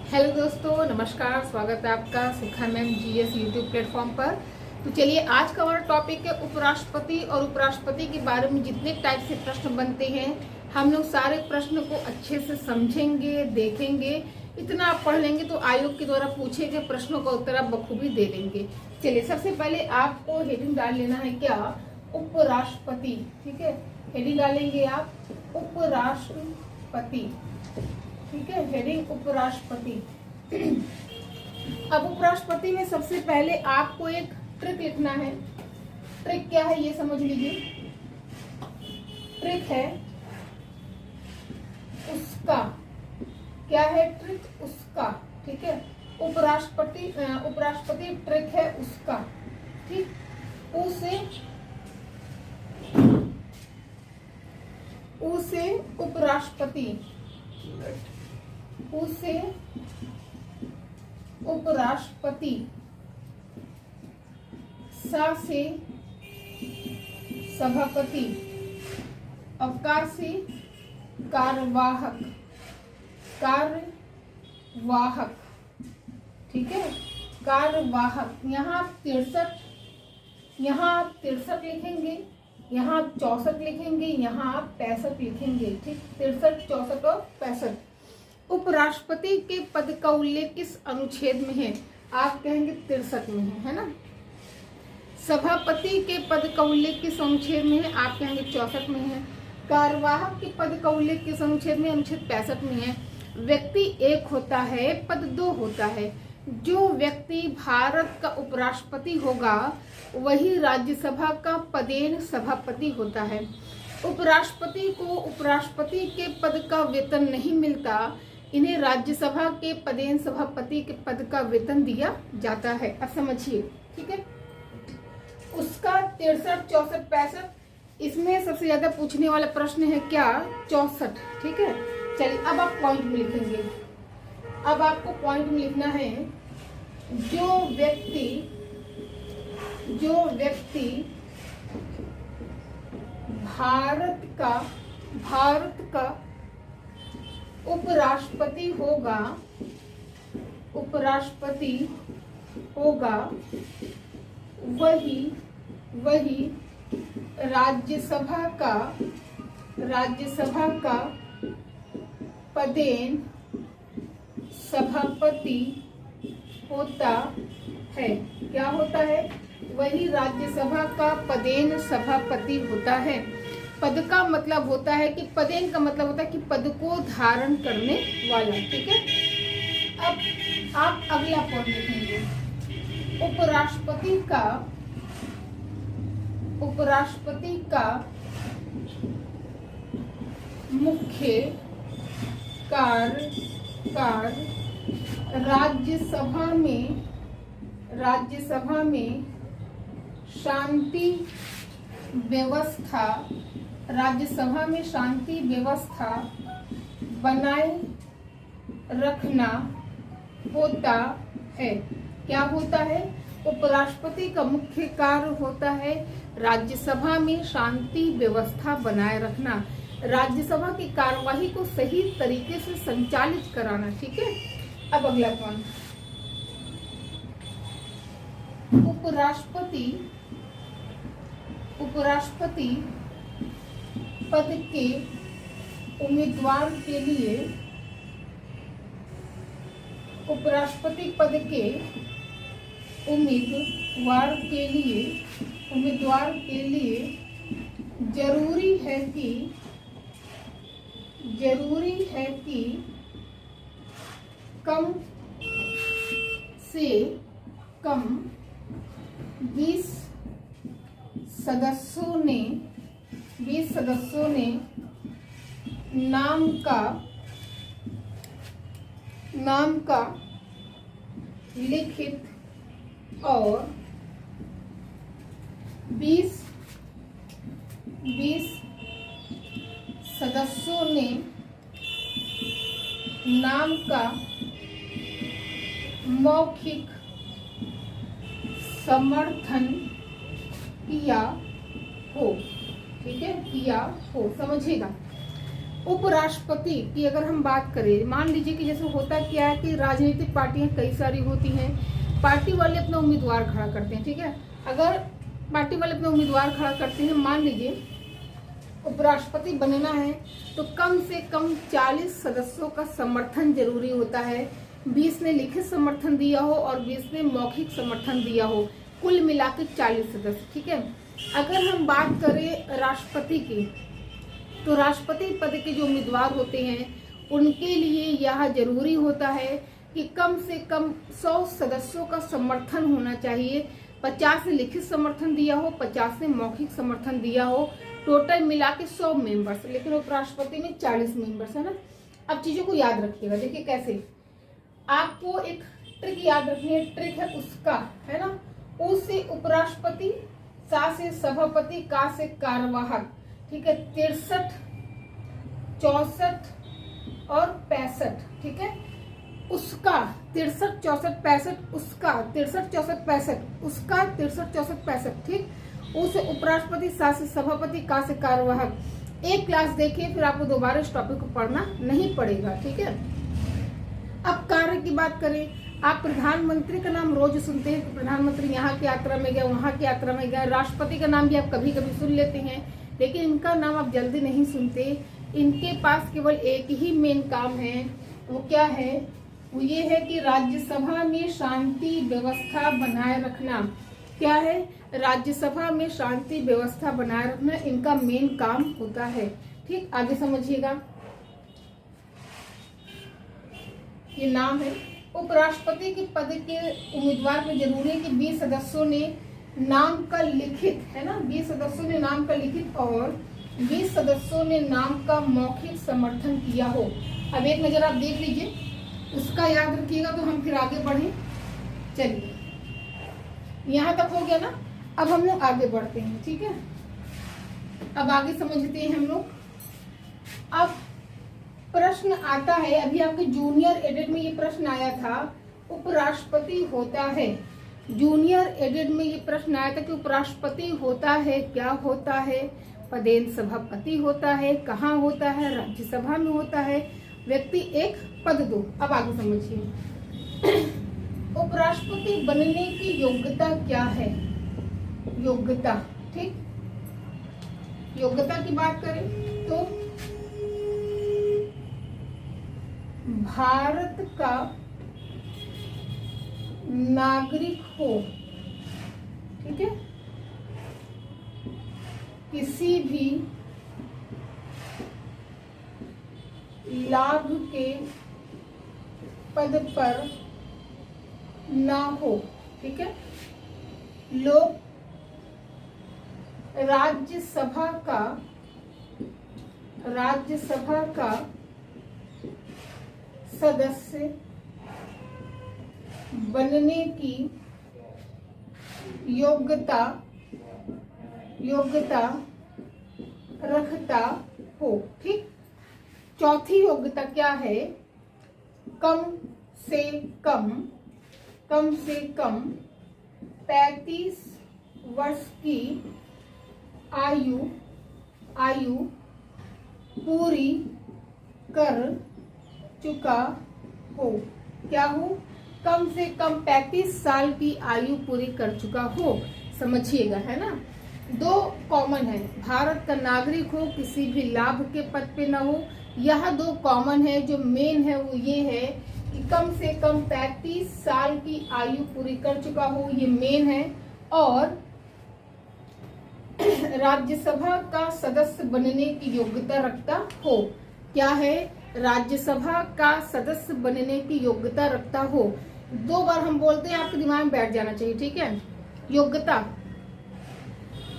Hello दोस्तों, नमस्कार। स्वागत है आपका सुखा मैम जीएस यूट्यूब प्लेटफॉर्म पर। तो चलिए, आज का हमारा टॉपिक है उपराष्ट्रपति। और उपराष्ट्रपति के बारे में जितने टाइप से प्रश्न बनते हैं, हम लोग सारे प्रश्न को अच्छे से समझेंगे, देखेंगे। इतना आप पढ़ लेंगे तो आयोग के द्वारा पूछे गए प्रश्नों का उत्तर आप बखूबी दे देंगे। चलिए, सबसे पहले आपको हेडिंग डाल लेना है, क्या? उपराष्ट्रपति। ठीक है, हेडिंग डालेंगे आप उपराष्ट्रपति। ठीक है, हेडिंग उपराष्ट्रपति। अब उपराष्ट्रपति में सबसे पहले आपको एक ट्रिक लिखना है। ट्रिक क्या है ये समझ लीजिए। ट्रिक है उसका। क्या है ट्रिक? उसका। ठीक है, उपराष्ट्रपति ट्रिक है उसका। ठीक, उसे उपराष्ट्रपति, उसे उपराष्ट्रपति, सा से सभापति, अका से कार्यवाहक, कार्यवाहक। ठीक है, कार्यवाहक। यहाँ आप 63 लिखेंगे, यहाँ आप 64 लिखेंगे, यहाँ आप 65 लिखेंगे। ठीक, 63, 64 और 65। उपराष्ट्रपति के पद का उल्लेख किस अनुच्छेद में है? आप कहेंगे 63 में है ना। सभापति के पद का उल्लेख किस अनुच्छेद में है? आप कहेंगे 64 में है। कार्यवाहक के पद का उल्लेख किस अनुच्छेद में? अनुच्छेद 65 में है। व्यक्ति एक होता है, पद दो होता है। जो व्यक्ति भारत का उपराष्ट्रपति होगा वही राज्यसभा का पदेन सभापति होता है। उपराष्ट्रपति को उपराष्ट्रपति के पद का वेतन नहीं मिलता, इन्हें राज्यसभा के पदेन सभापति के पद का वेतन दिया जाता है। अब समझिए। ठीक है, उसका 63, 64, 65। इसमें सबसे ज्यादा पूछने वाला प्रश्न है क्या? 64। ठीक है, चलिए अब आप पॉइंट में लिखेंगे। अब आपको पॉइंट में लिखना है, जो व्यक्ति भारत का उपराष्ट्रपति होगा वही राज्यसभा का पदेन सभापति होता है। क्या होता है? वही राज्यसभा का पदेन सभापति होता है। पद का मतलब होता है कि पदेन का मतलब होता है कि पद को धारण करने वाला। ठीक है, अब आप अगला पॉइंट लिखेंगे। उपराष्ट्रपति का मुख्य कार्य राज्यसभा में शांति व्यवस्था बनाए रखना होता है। क्या होता है? उपराष्ट्रपति का मुख्य कार्य होता है राज्यसभा में शांति व्यवस्था बनाए रखना, राज्यसभा की कार्यवाही को सही तरीके से संचालित कराना। ठीक है, अब अगला पॉइंट। उपराष्ट्रपति पद के उम्मीदवार के लिए जरूरी है कि कम से कम 20 सदस्यों ने नाम का लिखित और 20 सदस्यों ने नाम का मौखिक समर्थन किया हो। ठीक है, किया हो, समझिएगा। उपराष्ट्रपति की अगर हम बात करें, मान लीजिए कि जैसे होता क्या है कि राजनीतिक पार्टियां कई सारी होती हैं, पार्टी वाले अपना उम्मीदवार खड़ा करते हैं, ठीक है। अगर पार्टी वाले अपना उम्मीदवार खड़ा करते हैं, मान लीजिए उपराष्ट्रपति बनना है तो कम से कम 40 सदस्यों का समर्थन जरूरी होता है। 20 ने लिखित समर्थन दिया हो और 20 ने मौखिक समर्थन दिया हो, कुल मिला के 40 सदस्य, ठीक है। अगर हम बात करें राष्ट्रपति की, तो राष्ट्रपति पद के जो उम्मीदवार होते हैं उनके लिए यह जरूरी होता है कि कम से कम 100 सदस्यों का समर्थन होना चाहिए। 50 ने लिखित समर्थन दिया हो, 50 ने मौखिक समर्थन दिया हो, टोटल मिला के 100 मेंबर्स। लेकिन उपराष्ट्रपति में 40 मेंबर्स है ना। अब चीजों को याद रखिएगा, देखिए कैसे, आपको एक ट्रिक याद रखनी है, ट्रिक है उसका, है ना। उ से उपराष्ट्रपति, सा से सभापति, का से कार्यवाहक, ठीक है। 63, 64 और 65, ठीक है। उसका 63, 64, 65, उसका 63, 64, 65, उसका 63, 64, 65, ठीक। उसे उपराष्ट्रपति, सा से सभापति, का से कार्यवाहक। एक क्लास देखिए, फिर आपको दोबारा इस टॉपिक को पढ़ना नहीं पड़ेगा, ठीक है। अब कार्य की बात करें, आप प्रधानमंत्री का नाम रोज सुनते हैं कि प्रधानमंत्री यहाँ की यात्रा में गया, वहां की यात्रा में गया। राष्ट्रपति का नाम भी आप कभी कभी सुन लेते हैं, लेकिन इनका नाम आप जल्दी नहीं सुनते। इनके पास केवल एक ही मेन काम है, वो क्या है, वो ये है कि राज्यसभा में शांति व्यवस्था बनाए रखना। क्या है, राज्यसभा में शांति व्यवस्था बनाए रखना इनका मेन काम होता है, ठीक। आगे समझिएगा, ये नाम है। उपराष्ट्रपति के पद के उम्मीदवार में जरूरी है कि 20 सदस्यों ने नाम का लिखित, है ना, 20 सदस्यों ने नाम का लिखित और 20 सदस्यों ने नाम का मौखिक समर्थन किया हो। अब एक नजर आप देख लीजिए, उसका याद रखिएगा तो हम फिर आगे बढ़े। चलिए, यहाँ तक हो गया ना। अब हम लोग आगे बढ़ते हैं, ठीक है। अब आगे समझते हैं हम लोग। अब प्रश्न आता है, अभी आपके जूनियर एडिट में ये प्रश्न आया था, उपराष्ट्रपति होता है। जूनियर एडिट में ये प्रश्न आया था कि उपराष्ट्रपति होता है, क्या होता है, पदेन सभापति होता है, कहाँ होता है, राज्यसभा में होता है, व्यक्ति एक पद दो। अब आगे समझिए, उपराष्ट्रपति बनने की योग्यता क्या है, योग्यता, ठीक। योग्यता की बात करें तो भारत का नागरिक हो, ठीक है, किसी भी लाभ के पद पर ना हो, ठीक है। लोग राज्यसभा का सदस्य बनने की योग्यता रखता हो, ठीक। चौथी योग्यता क्या है, कम से कम 35 वर्ष की आयु पूरी कर चुका हो। क्या हो, कम से कम 35 साल की आयु पूरी कर चुका हो। समझिएगा, है ना। दो कॉमन है, भारत का नागरिक हो, किसी भी लाभ के पद पे ना हो। यह दो कॉमन है, जो मेन है वो ये है कि कम से कम 35 साल की आयु पूरी कर चुका हो, ये मेन है। और राज्यसभा का सदस्य बनने की योग्यता रखता हो। क्या है, राज्यसभा का सदस्य बनने की योग्यता रखता हो। 2 बार हम बोलते हैं, आपके दिमाग में बैठ जाना चाहिए, ठीक है। योग्यता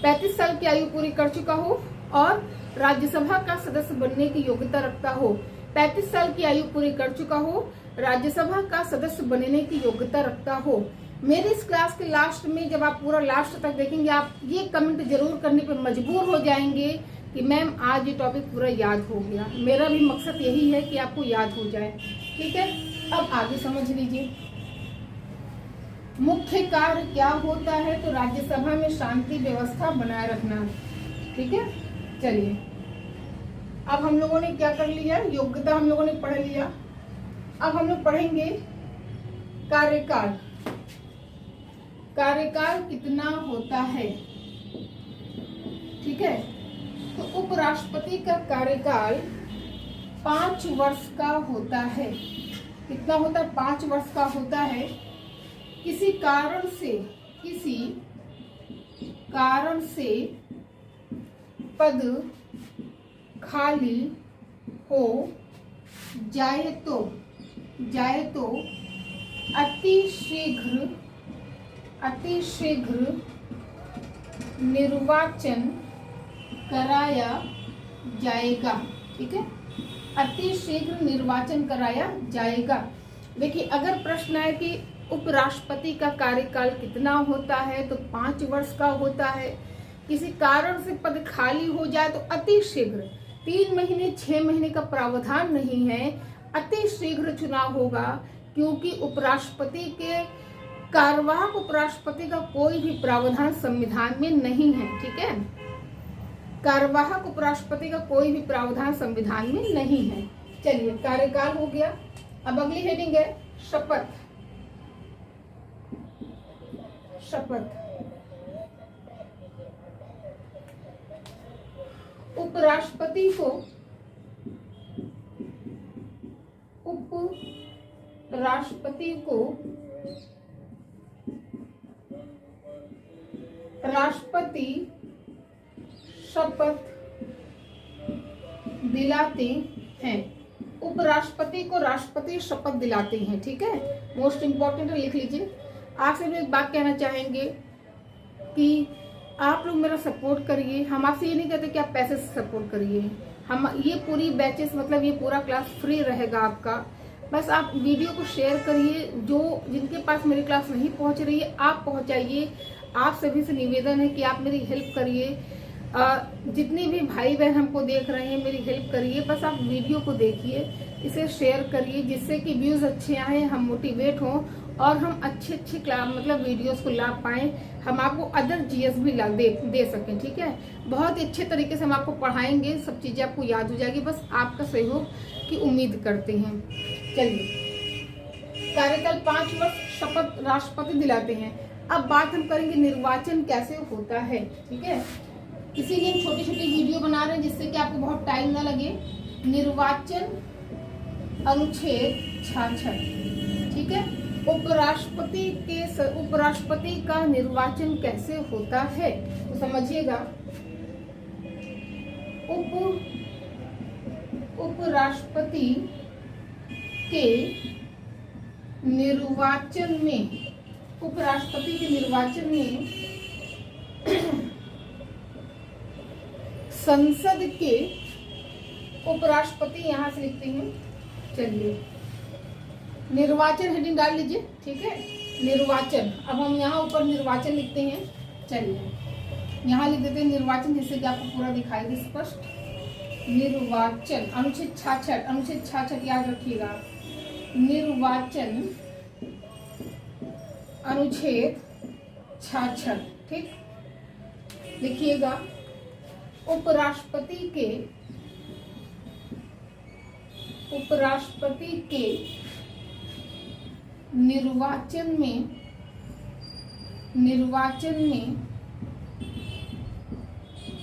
35 साल की आयु पूरी कर चुका हो और राज्यसभा का सदस्य बनने की योग्यता रखता हो। 35 साल की आयु पूरी कर चुका हो, राज्यसभा का सदस्य बनने की योग्यता रखता हो। मेरे इस क्लास के लास्ट में, जब आप पूरा लास्ट तक देखेंगे, आप ये कमेंट जरूर करने पे मजबूर हो जाएंगे कि मैम आज ये टॉपिक पूरा याद हो गया। मेरा भी मकसद यही है कि आपको याद हो जाए, ठीक है। अब आगे समझ लीजिए, मुख्य कार्य क्या होता है, तो राज्यसभा में शांति व्यवस्था बनाए रखना, ठीक है। चलिए, अब हम लोगों ने क्या कर लिया, योग्यता हम लोगों ने पढ़ लिया। अब हम लोग पढ़ेंगे कार्यकाल। कार्यकाल कितना होता है, ठीक है। तो उपराष्ट्रपति का कार्यकाल 5 वर्ष का होता है। कितना होता है, 5 वर्ष का होता है। किसी कारण से पद खाली हो जाए तो अति शीघ्र निर्वाचन कराया जाएगा, ठीक है। अति शीघ्र निर्वाचन कराया जाएगा। देखिए, अगर प्रश्न है कि उपराष्ट्रपति का कार्यकाल कितना होता है, तो 5 वर्ष का होता है। किसी कारण से पद खाली हो जाए तो अति शीघ्र, 3 महीने 6 महीने का प्रावधान नहीं है, अति शीघ्र चुनाव होगा। क्योंकि उपराष्ट्रपति के कार्यवाहक उपराष्ट्रपति का कोई भी प्रावधान संविधान में नहीं है, ठीक है। कार्यवाहक उपराष्ट्रपति का कोई भी प्रावधान संविधान में नहीं है। चलिए, कार्यकाल हो गया। अब अगली हेडिंग है शपथ। शपथ। उपराष्ट्रपति को राष्ट्रपति शपथ दिलाते हैं। उपराष्ट्रपति को राष्ट्रपति शपथ दिलाते हैं, ठीक है। मोस्ट इंपॉर्टेंट है, लिख लीजिए। आपसे भी एक बात कहना चाहेंगे कि आप लोग मेरा सपोर्ट करिए। हम आपसे ये नहीं कहते कि आप पैसे से सपोर्ट करिए। हम ये पूरी बैचेस, मतलब ये पूरा क्लास फ्री रहेगा आपका। बस आप वीडियो को शेयर करिए। जो जिनके पास मेरी क्लास नहीं पहुंच रही है, आप पहुंचाइए। आप सभी से निवेदन है कि आप मेरी हेल्प करिए। जितने भी भाई बहन हमको देख रहे हैं, मेरी हेल्प करिए। बस आप वीडियो को देखिए, इसे शेयर करिए, जिससे कि व्यूज अच्छे आए, हम मोटिवेट हों और हम अच्छे क्लास मतलब वीडियोस को ला पाएं। हम आपको अदर जीएस भी दे सकें, ठीक है। बहुत ही अच्छे तरीके से हम आपको पढ़ाएंगे, सब चीजें आपको याद हो जाएगी। बस आपका सहयोग की उम्मीद करते हैं। चलिए, कार्यकाल 5 वर्ष, शपथ राष्ट्रपति दिलाते हैं। अब बात हम करेंगे निर्वाचन कैसे होता है, ठीक है। इसीलिए हम छोटी छोटी वीडियो बना रहे हैं, जिससे कि आपको बहुत टाइम ना लगे। निर्वाचन अनुच्छेद 66, ठीक है। उपराष्ट्रपति का निर्वाचन कैसे होता है, तो समझिएगा। उपराष्ट्रपति के निर्वाचन में संसद के उपराष्ट्रपति, यहां से लिखते हैं। चलिए, निर्वाचन हेडिंग डाल लीजिए, ठीक है। निर्वाचन, अब हम यहाँ ऊपर निर्वाचन लिखते हैं। चलिए, यहाँ लिख देते हैं निर्वाचन, जिससे कि आपको पूरा दिखाई दे स्पष्ट। निर्वाचन अनुच्छेद 66 याद रखिएगा। निर्वाचन अनुच्छेद 66, ठीक। लिखिएगा, उपराष्ट्रपति के निर्वाचन में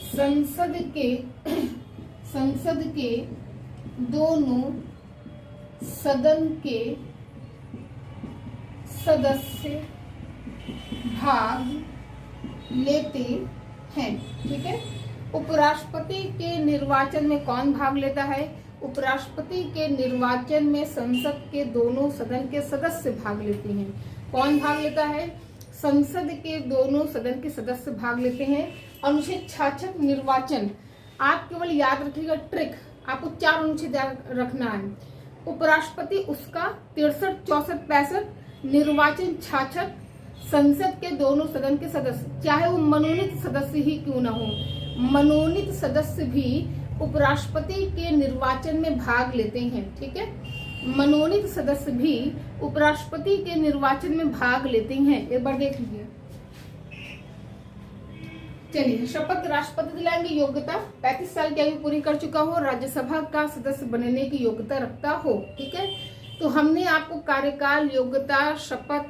संसद के दोनों सदन के सदस्य भाग लेते हैं, ठीक है। उपराष्ट्रपति के निर्वाचन में कौन भाग लेता है? उपराष्ट्रपति के निर्वाचन में संसद के दोनों सदन के सदस्य भाग लेते हैं। कौन भाग लेता है? संसद के दोनों सदन के सदस्य भाग लेते हैं। अनुच्छेद 66 निर्वाचन, आप केवल याद रखिएगा ट्रिक, आपको 4 अनुच्छेद रखना है। उपराष्ट्रपति उसका 63, 64, 65, निर्वाचन 66, संसद के दोनों सदन के सदस्य, चाहे वो मनोनीत सदस्य ही क्यों ना हो, मनोनीत सदस्य भी उपराष्ट्रपति के निर्वाचन में भाग लेते हैं, ठीक है। मनोनीत सदस्य भी उपराष्ट्रपति के निर्वाचन में भाग लेते हैं। एक बार देख लीजिए। चलिए, शपथ राष्ट्रपति दिलाएंगे। योग्यता 35 साल की आयु पूरी कर चुका हो, राज्यसभा का सदस्य बनने की योग्यता रखता हो। ठीक है, तो हमने आपको कार्यकाल, योग्यता, शपथ,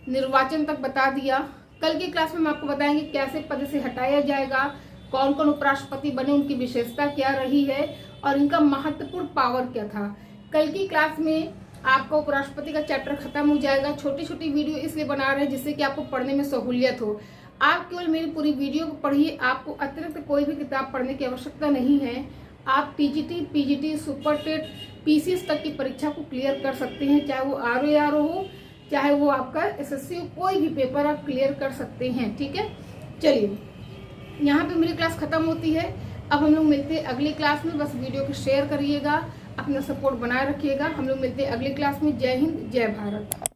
निर्वाचन तक बता दिया। कल की क्लास में हम आपको बताएंगे कैसे पद से हटाया जाएगा, कौन कौन उपराष्ट्रपति बने, उनकी विशेषता क्या रही है और इनका महत्वपूर्ण पावर क्या था। कल की क्लास में आपका उपराष्ट्रपति का चैप्टर खत्म हो जाएगा। छोटी छोटी वीडियो इसलिए बना रहे हैं जिससे कि आपको पढ़ने में सहूलियत हो। आप केवल मेरी पूरी वीडियो को पढ़िए, आपको अतिरिक्त कोई भी किताब पढ़ने की आवश्यकता नहीं है। आप TGT, PGT, super TET, PCS तक की परीक्षा को क्लियर कर सकते हैं, चाहे वो आरओ हो, चाहे वो आपका एसएससी हो, कोई भी पेपर आप क्लियर कर सकते हैं। ठीक है, चलिए यहाँ पे मेरी क्लास खत्म होती है। अब हम लोग मिलते हैं अगली क्लास में। बस वीडियो को शेयर करिएगा, अपना सपोर्ट बनाए रखिएगा। हम लोग मिलते हैं अगली क्लास में। जय हिंद, जय भारत।